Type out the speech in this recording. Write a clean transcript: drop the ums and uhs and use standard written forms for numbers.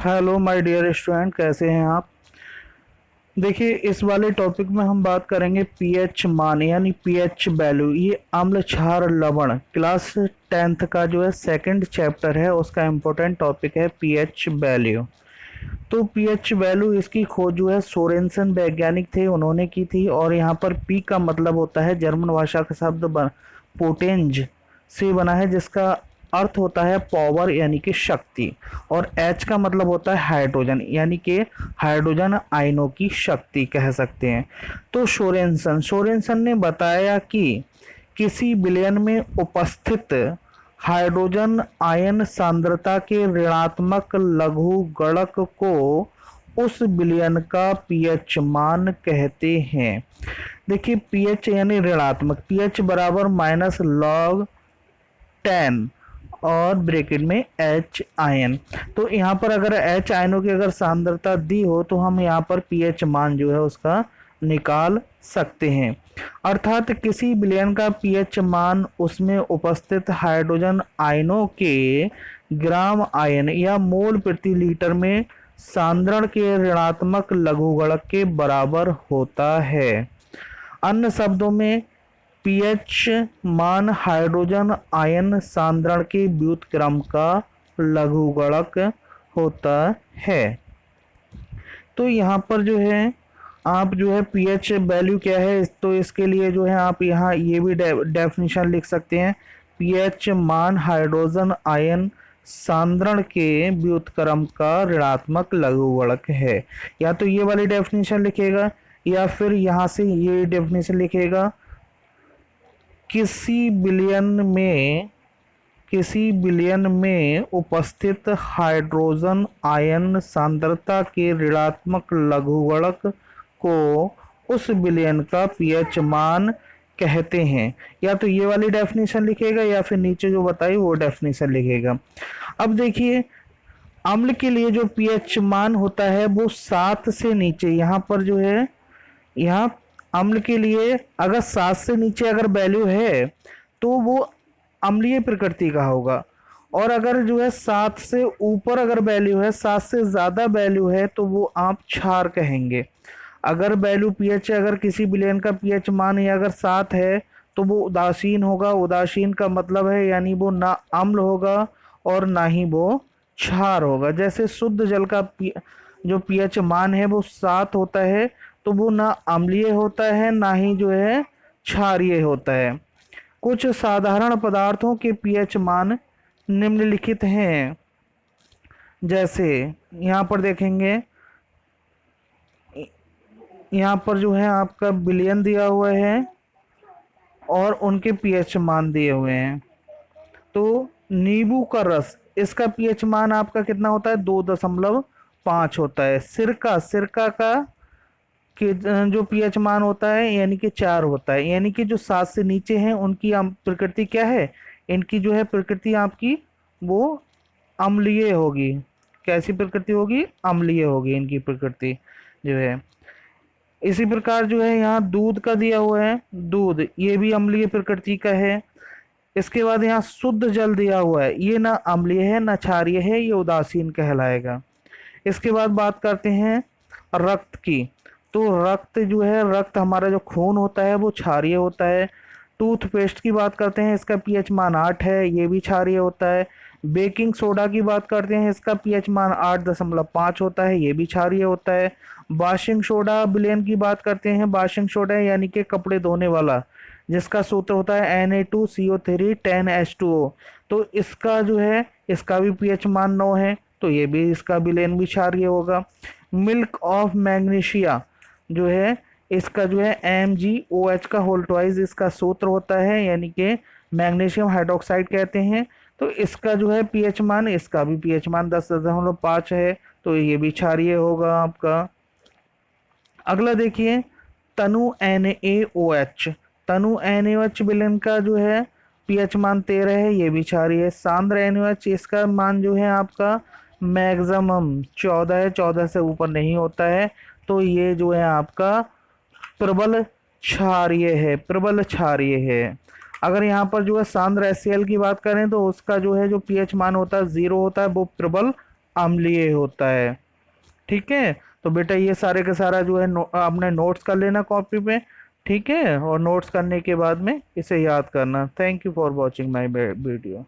Hello my dear student, कैसे हैं आप। देखिए, इस वाले टॉपिक में हम बात करेंगे पीएच मान यानी पीएच वैल्यू। ये अम्ल क्षार लवण क्लास 10th का जो है सेकंड चैप्टर है, उसका इम्पोर्टेंट टॉपिक है पीएच वैल्यू। तो पीएच वैल्यू इसकी खोज जो है सोरेनसन वैज्ञानिक थे, उन्होंने की थी। और यहाँ पर पी का मतलब होता है जर्मन भाषा का शब्द पोटेंज से बना है, जिसका अर्थ होता है पावर यानी कि शक्ति। और एच का मतलब होता है हाइड्रोजन यानी कि हाइड्रोजन आयनों की शक्ति कह सकते हैं। तो सोरेनसन ने बताया कि किसी विलयन में उपस्थित हाइड्रोजन आयन सांद्रता के ऋणात्मक लघुगणक को उस विलयन का पीएच मान कहते हैं। देखिए, पीएच यानी ऋणात्मक, पीएच बराबर -log 10 और ब्रैकेट में एच आयन। तो यहाँ पर अगर एच आयनों की अगर सांद्रता दी हो तो हम यहाँ पर पीएच मान जो है उसका निकाल सकते हैं। अर्थात किसी विलयन का पीएच मान उसमें उपस्थित हाइड्रोजन आयनों के ग्राम आयन या मोल प्रति लीटर में सांद्रण के ऋणात्मक लघुगणक के बराबर होता है। अन्य शब्दों में पीएच मान हाइड्रोजन आयन सांद्रण के व्युत्क्रम का लघुगणक होता है। तो यहाँ पर जो है आप जो है पीएच वैल्यू क्या है, तो इसके लिए जो है आप यहाँ ये भी डेफिनेशन लिख सकते हैं। पीएच मान हाइड्रोजन आयन सांद्रण के व्युत्क्रम का ऋणात्मक लघुगणक है। या तो ये वाली डेफिनेशन लिखेगा या फिर यहाँ से ये डेफिनेशन लिखेगा। किसी विलयन में उपस्थित हाइड्रोजन आयन सांद्रता के ऋणात्मक लघुगणक को उस विलयन का पीएच मान कहते हैं। या तो ये वाली डेफिनेशन लिखेगा या फिर नीचे जो बताई वो डेफिनेशन लिखेगा। अब देखिए, अम्ल के लिए जो पीएच मान होता है वो 7 से नीचे, यहाँ पर जो है यहाँ अम्ल के लिए अगर 7 से नीचे अगर वैल्यू है तो वो अम्लीय प्रकृति का होगा। और अगर जो है 7 से ऊपर अगर वैल्यू है, 7 से ज़्यादा वैल्यू है तो वो आप क्षार कहेंगे। अगर वैल्यू पीएच अगर किसी विलयन का पीएच मान या अगर 7 है तो वो उदासीन होगा। उदासीन का मतलब है यानी वो ना अम्ल होगा और ना ही वो क्षार होगा। जैसे शुद्ध जल का जो पीएच मान है वो 7 होता है तो वो ना अम्लीय होता है ना ही जो है क्षारीय होता है। कुछ साधारण पदार्थों के पीएच मान निम्नलिखित हैं। जैसे यहाँ पर देखेंगे, यहाँ पर जो है आपका विलयन दिया हुआ है और उनके पीएच मान दिए हुए हैं। तो नींबू का रस, इसका पीएच मान आपका कितना होता है, 2.5 होता है। सिरका का कि जो पीएच मान होता है यानी कि 4 होता है। यानी कि जो 7 से नीचे हैं उनकी प्रकृति क्या है, इनकी जो है प्रकृति आपकी वो अम्लीय होगी। कैसी प्रकृति होगी, अम्लीय होगी इनकी प्रकृति जो है। इसी प्रकार जो है यहाँ दूध का दिया हुआ है, दूध ये भी अम्लीय प्रकृति का है। इसके बाद यहाँ शुद्ध जल दिया हुआ है, ये ना अम्लीय है ना क्षारीय है, ये उदासीन कहलाएगा। इसके बाद बात करते हैं रक्त की। तो रक्त जो है, रक्त हमारा जो खून होता है वो क्षारीय होता है। टूथपेस्ट की बात करते हैं, इसका पीएच मान 8 है, ये भी क्षारीय होता है। बेकिंग सोडा की बात करते हैं, इसका पीएच मान 8.5 होता है, ये भी क्षारीय होता है। वाशिंग सोडा विलयन की बात करते हैं, वाशिंग सोडा यानी कि कपड़े धोने वाला, जिसका सूत्र होता है Na2CO3 10H2O। तो इसका जो है इसका भी पीएच मान 9 है, तो ये भी इसका विलयन भी क्षारीय होगा। मिल्क ऑफ मैग्नीशिया जो है, इसका जो है MgOH का होल ट्वाइस इसका सूत्र होता है, यानी कि मैग्नीशियम हाइड्रोक्साइड कहते हैं। तो इसका जो है पीएच मान, इसका भी पीएच मान 10.5 है, तो ये भी क्षारीय होगा आपका। अगला देखिए, तनु NaOH, तनु NaOH विलयन का जो है पीएच मान 13 है, ये भी क्षारीय है। सांद्र NaOH, इसका मान जो है आपका मैक्सिमम 14 है, 14 से ऊपर नहीं होता है, तो ये जो है आपका प्रबल क्षारीय है, प्रबल क्षारीय है। अगर यहाँ पर जो है सांद्र HCl की बात करें तो उसका जो है जो पीएच मान होता है 0 होता है, वो प्रबल अम्लीय होता है। ठीक है, तो बेटा ये सारे का सारा जो है आपने नोट्स कर लेना कॉपी पे। ठीक है, और नोट्स करने के बाद में इसे याद करना। Thank you for watching my video.